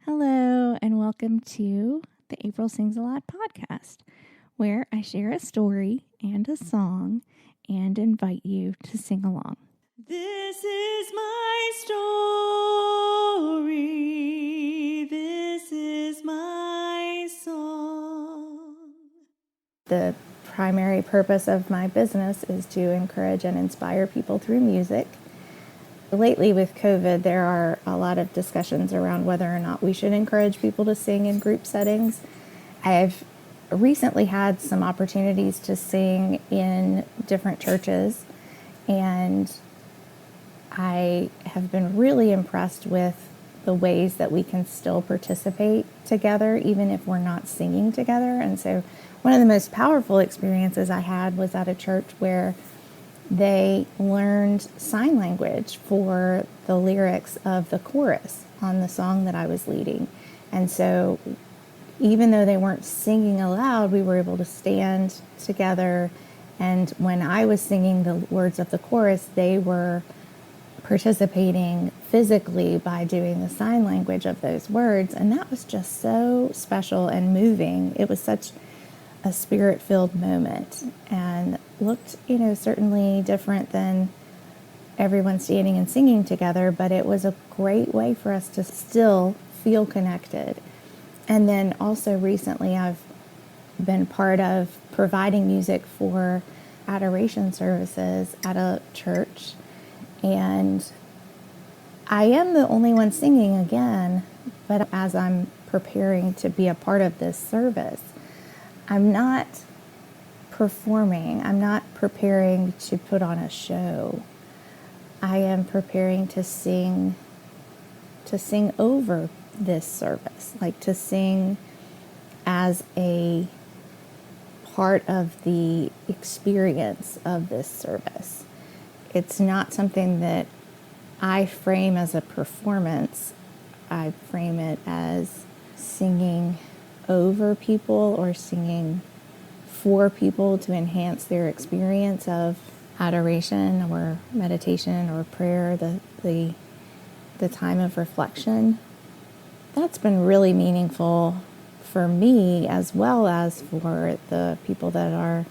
Hello, and welcome to the April Sings a Lot podcast, where I share a story and a song and invite you to sing along. This is my story. This is my song. The primary purpose of my business is to encourage and inspire people through music. Lately, with COVID, there are a lot of discussions around whether or not we should encourage people to sing in group settings. I've recently had some opportunities to sing in different churches, and I have been really impressed with the ways that we can still participate together, even if we're not singing together. And so one of the most powerful experiences I had was at a church where they learned sign language for the lyrics of the chorus on the song that I was leading. And so even though they weren't singing aloud, we were able to stand together. And when I was singing the words of the chorus, they were participating physically by doing the sign language of those words. And that was just so special and moving. It was such a spirit-filled moment and looked, certainly different than everyone standing and singing together, but it was a great way for us to still feel connected. And then also recently I've been part of providing music for adoration services at a church, and I am the only one singing again, but as I'm preparing to be a part of this service, I'm not performing. I'm not preparing to put on a show. I am preparing to sing over this service, like to sing as a part of the experience of this service. It's not something that I frame as a performance. I frame it as singing over people or singing for people to enhance their experience of adoration or meditation or prayer, the time of reflection. That's been really meaningful for me as well as for the people that are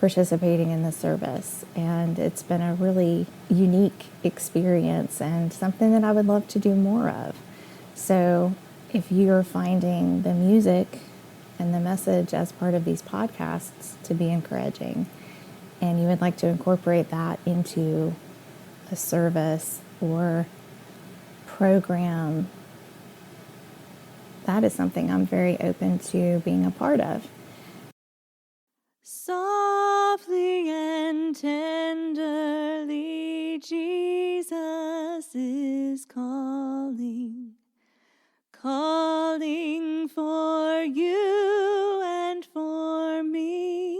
participating in the service. And it's been a really unique experience and something that I would love to do more of. So if you're finding the music and the message as part of these podcasts to be encouraging, and you would like to incorporate that into a service or program, that is something I'm very open to being a part of. Softly and tenderly, Jesus is calling, calling for you and for me.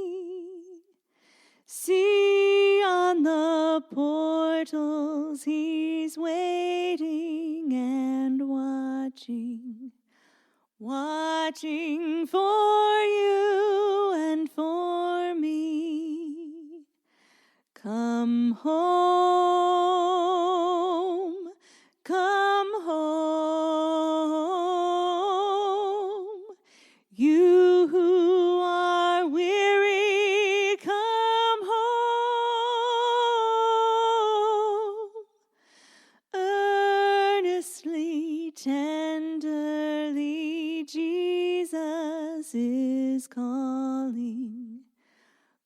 See on the portals, he's waiting and watching, watching for you and for me. Come home, come home. You who are weary, come home. Earnestly, tenderly, Jesus is calling,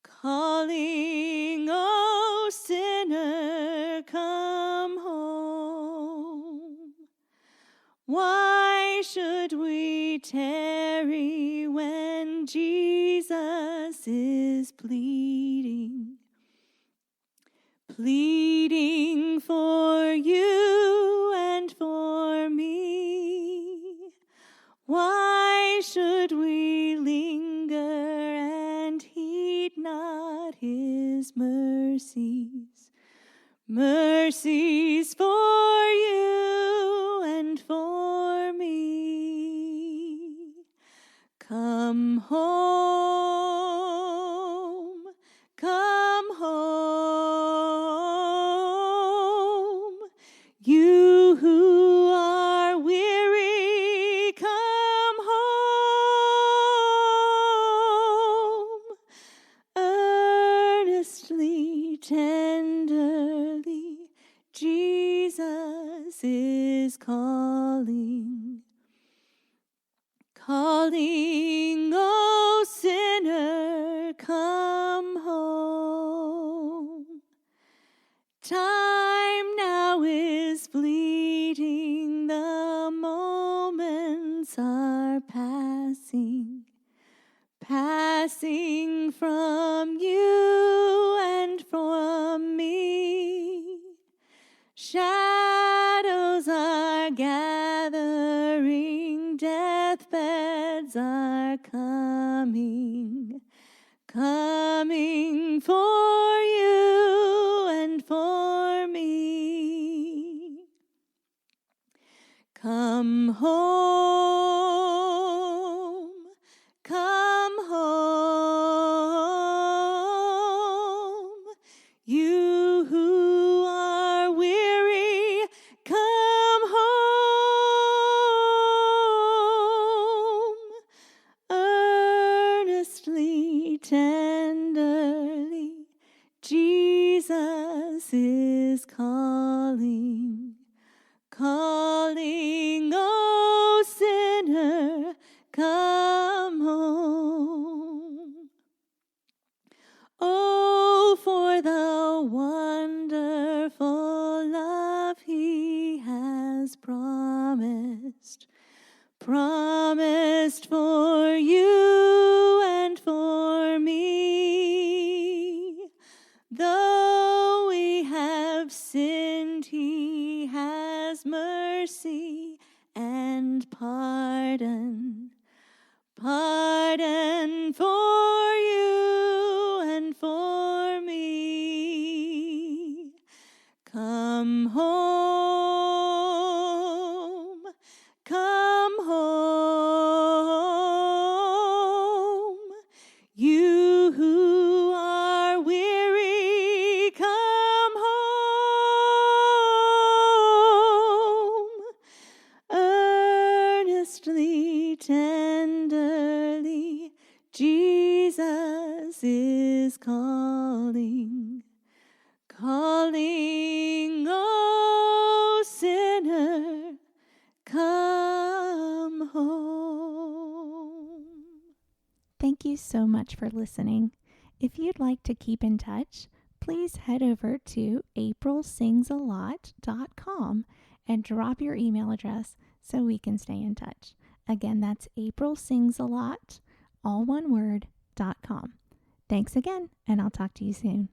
calling, oh sinner, come home. Why should we tarry when Jesus is pleading, pleading for you and for me? Why should we linger and heed not his mercies, mercies for you and for me? Come home, come home, you who are weary. calling. Calling, O sinner, come home. Time now is fleeting, the moments are passing, passing from you and from me. Shadows are gathering, deathbeds are coming, coming for you and for me. Come home, come home. You who are weary, come home. Earnestly, tenderly, Jesus is calling, calling, O sinner, come home. Oh, for the wonderful love he has promised, promised for you and for me. Though we have sinned, he has mercy and pardon, pardon for you and for me. Come home, come home. You who are weary, come home. Earnestly, tenderly, Jesus is calling, calling, O sinner, come home. Thank you so much for listening. If you'd like to keep in touch, please head over to aprilsingsalot.com and drop your email address so we can stay in touch. Again, that's aprilsingsalot, all one word, .com. Thanks again, and I'll talk to you soon.